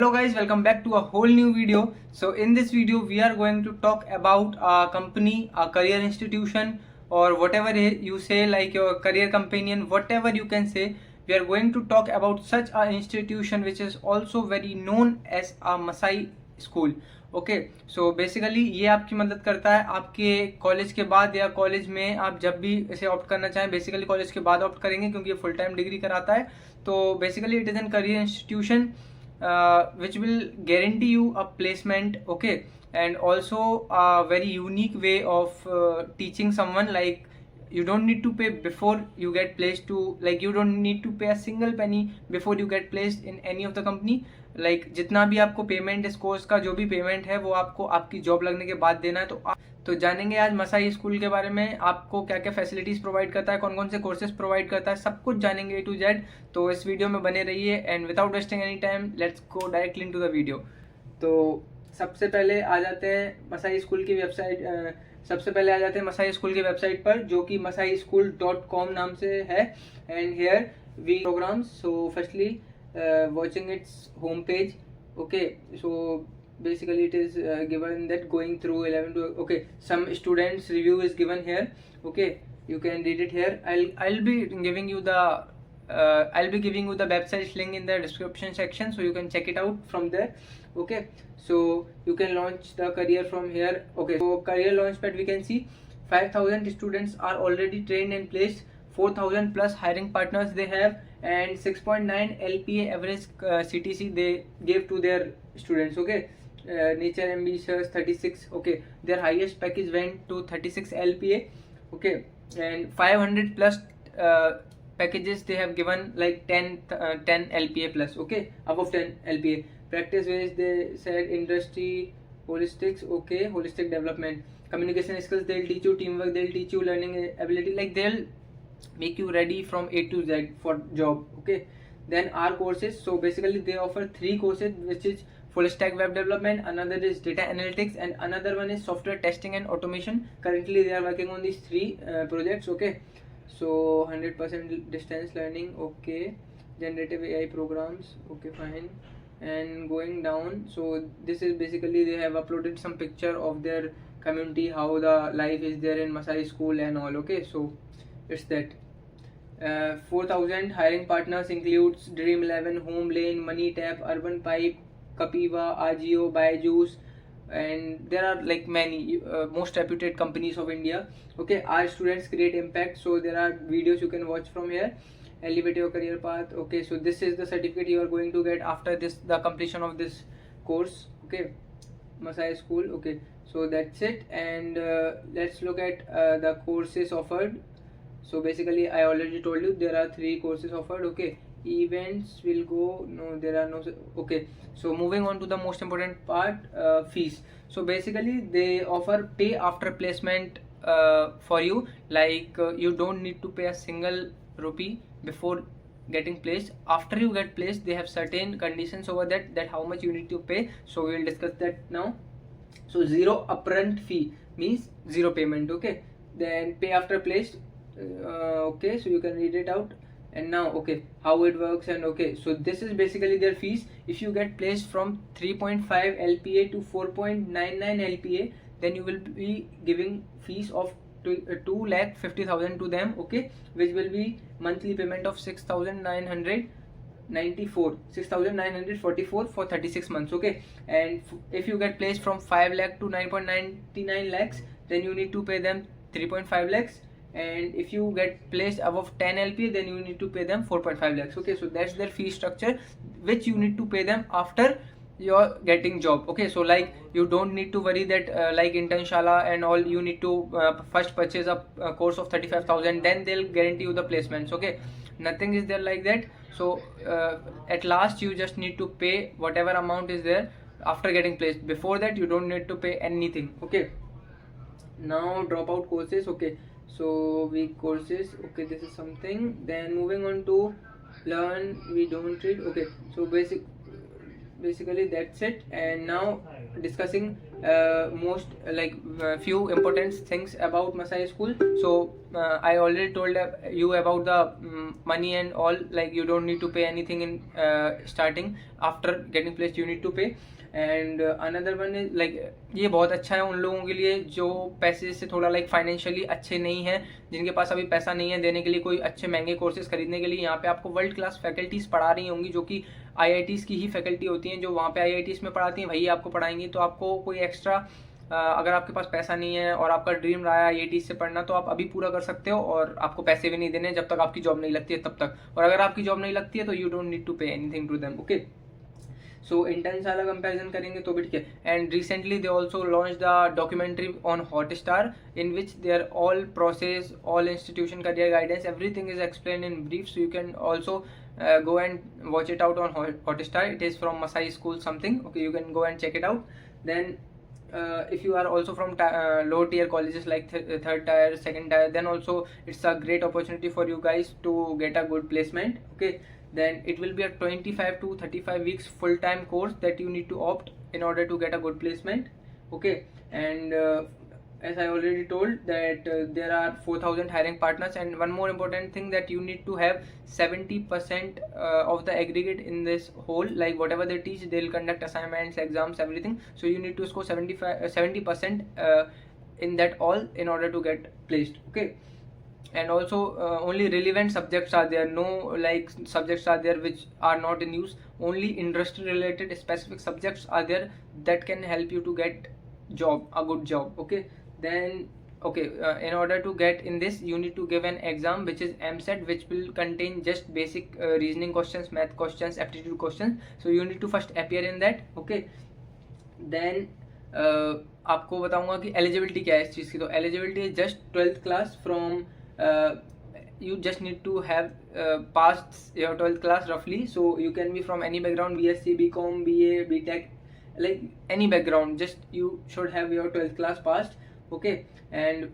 Hello guys, welcome back to a whole new video. So in this video we are going to talk about a company, a career institution, or whatever you say, like your career companion, whatever you can say. We are going to talk about such a institution which is also very known as a Masai school. Okay so basically ये आपकी मदद करता है आपके college के बाद या college में आप जब भी इसे ऑप्ट करना चाहें. बेसिकली कॉलेज के बाद ऑप्ट करेंगे क्योंकि ये फुल टाइम डिग्री कराता है. तो basically it is an career institution which will guarantee you a placement, okay, and also a very unique way of teaching someone. Like you don't need to pay before you get placed to, like you don't need to pay a single penny before you get placed in any of the company. Like जितना भी आपको payment इस course का जो भी payment है वो आपको आपकी जॉब लगने के बाद देना है. तो जानेंगे आज मसाई स्कूल के बारे में, आपको क्या क्या फैसिलिटीज़ प्रोवाइड करता है, कौन कौन से कोर्सेज प्रोवाइड करता है, सब कुछ जानेंगे A to Z. तो इस वीडियो में बने रहिए and without wasting any time let's go directly into the video. तो सबसे पहले आ जाते हैं मसाई स्कूल की वेबसाइट पर, जो कि masaischool.com नाम से है. And here we programs. So firstly watching its home page. Okay, so basically it is given that going through 11 to, okay, some students review is given here. Okay, you can read it here. I'll be giving you the website link in the description section, so you can check it out from there. Okay, so you can launch the career from here. Okay, so career launchpad we can see 5,000 students are already trained and placed. 4,000 plus hiring partners they have, and 6.9 LPA average CTC they gave to their students. Okay, nature ambitious 36. Okay, their highest package went to 36 LPA. Okay, and 500 plus packages they have given, like 10 LPA plus. Okay, above 10 LPA. Practice wage they said industry holistics. Okay, holistic development, communication skills they'll teach you, teamwork they'll teach you, learning ability, like they'll make you ready from A to Z for job. Okay, then our courses. So basically they offer 3 courses, which is full stack web development, another is data analytics, and another one is software testing and automation. Currently they are working on these 3 projects. Okay, so 100% distance learning. Okay, generative AI programs. Okay, fine. And going down, so this is basically they have uploaded some picture of their community, how the life is there in Masai school and all. Okay, so it's that 4,000 hiring partners includes Dream11, Home Lane, Money Tap, Urban Pipe, Kapiva, Agio, Byju's, and there are like many most reputed companies of India. Okay, our students create impact. So there are videos you can watch from here. Elevate your career path. Okay, so this is the certificate you are going to get after this, the completion of this course. Okay, Masai School. Okay, so that's it. And let's look at the courses offered. So basically I already told you there are 3 courses offered. Okay, events will go, no, there are no. Okay, so moving on to the most important part, fees. So basically they offer pay after placement for you. Like you don't need to pay a single rupee before getting placed. After you get placed they have certain conditions over that how much you need to pay. So we will discuss that now. So zero upfront fee means zero payment. Okay, then pay after placed. Okay, so you can read it out. And now, okay, how it works. And okay, so this is basically their fees. If you get placed from 3.5 LPA to 4.99 LPA, then you will be giving fees of 2,50,000 to them. Okay, which will be monthly payment of 6,944 for 36 months. Okay, and if you get placed from 5 lakh to 9.99 lakhs, then you need to pay them 3.5 lakhs. And if you get placed above 10 LPA, then you need to pay them 4.5 lakhs. Okay, so that's their fee structure, which you need to pay them after you're getting job. Okay, so like you don't need to worry that like Internshala and all, you need to first purchase a course of 35,000, then they'll guarantee you the placements. Okay, nothing is there like that. So at last you just need to pay whatever amount is there after getting placed. Before that you don't need to pay anything. Okay, now dropout courses. Okay, so weak courses. Okay, this is something. Then moving on to learn, we don't read. Okay, so basically that's it. And now discussing most few important things about Masai School. So I already told you about the money and all, like you don't need to pay anything in starting. After getting placed you need to pay. And another one is like ये बहुत अच्छा है उन लोगों के लिए जो पैसे से थोड़ा लाइक फाइनेंशियली अच्छे नहीं हैं, जिनके पास अभी पैसा नहीं है देने के लिए कोई अच्छे महंगे कोर्सेज खरीदने के लिए। यहाँ पे आपको वर्ल्ड क्लास फैकल्टीज पढ़ा रही होंगी जो कि आईआईटीज़ की ही फैकल्टी होती हैं, जो वहाँ पे आईआईटीज़ में पढ़ाती हैं वही आपको पढ़ाएंगी। तो आपको कोई एक्स्ट्रा अगर आपके पास पैसा नहीं है और आपका ड्रीम रहा है आईआईटीज़ से पढ़ना, तो आप अभी पूरा कर सकते हो और आपको पैसे भी नहीं देने जब तक आपकी जॉब नहीं लगती है तब तक। और अगर आपकी जॉब नहीं लगती है तो you don't need to pay anything to them. Okay, so interns वाला कंपैरिजन करेंगे तो भी ठीक है। And recently they also launch the documentary on Hotstar in which there all process, all institution career guidance, everything is explain in brief, so you can also go and watch it out on Hotstar. It is from Masai School something. Okay, you can go and check it out. Then if you are also from low tier colleges like third tier, second tier, then also it's a great opportunity for you guys to get a good placement. Okay, then it will be a 25 to 35 weeks full time course that you need to opt in order to get a good placement. Okay, and as I already told that there are 4,000 hiring partners, and one more important thing that you need to have 70% of the aggregate in this whole, like whatever they teach they'll conduct assignments, exams, everything, so you need to score 70% in that all in order to get placed. Okay, and also only relevant subjects are there, no like subjects are there which are not in use, only industry related specific subjects are there that can help you to get a good job. Okay, then okay, in order to get in this you need to give an exam which is MSET, which will contain just basic reasoning questions, math questions, aptitude questions, so you need to first appear in that. Okay, then आपको बताऊंगा कि eligibility क्या है इस चीज़ की। तो eligibility is just 12th class from, you just need to have passed your 12th class roughly, so you can be from any background, BSc, BCom, BA, BTech, like any background, just you should have your 12th class passed. Okay, and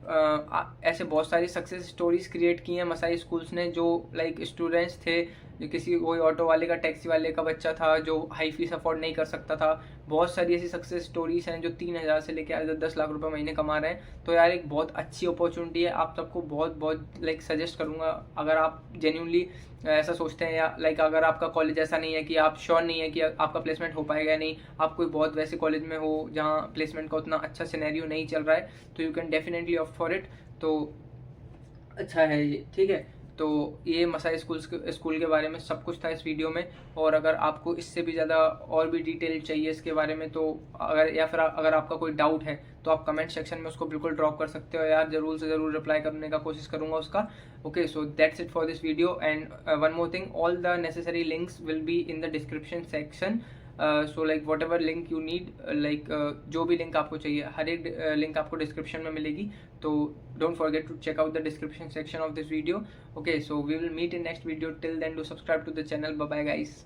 ऐसे बहुत सारी success stories create की हैं Masai schools ने, जो like students थे, जो किसी कोई ऑटो वाले का, टैक्सी वाले का बच्चा था जो हाई फीस अफोर्ड नहीं कर सकता था। बहुत सारी ऐसी सक्सेस स्टोरीज हैं जो 3,000 से लेकर 10 लाख रुपए महीने कमा रहे हैं। तो यार एक बहुत अच्छी अपॉर्चुनिटी है, आप सबको बहुत बहुत लाइक सजेस्ट करूँगा अगर आप जेन्यूनली ऐसा सोचते हैं, या लाइक अगर आपका कॉलेज ऐसा नहीं है कि आप श्योर नहीं है कि आपका प्लेसमेंट हो पाएगा या नहीं, आप कोई बहुत वैसे कॉलेज में हो जहाँ प्लेसमेंट का उतना अच्छा सिनेरियो नहीं चल रहा है, तो you can definitely opt for it. तो अच्छा है ये, ठीक है। तो ये मसाई स्कूल के बारे में सब कुछ था इस वीडियो में, और अगर आपको इससे भी ज़्यादा और भी डिटेल चाहिए इसके बारे में, तो अगर या फिर अगर आपका कोई डाउट है तो आप कमेंट सेक्शन में उसको बिल्कुल ड्रॉप कर सकते हो यार, ज़रूर से ज़रूर रिप्लाई करने का कोशिश करूँगा उसका। Okay, so that's it for this video, and one more thing, all the necessary links will be in the description section. So like what ever link you need, like जो भी लिंक आपको चाहिए, हर एक लिंक आपको description में मिलेगी। तो don't forget to check out the description section of this video. Okay, so we will meet in next video. Till then, do subscribe to the channel. Bye bye guys.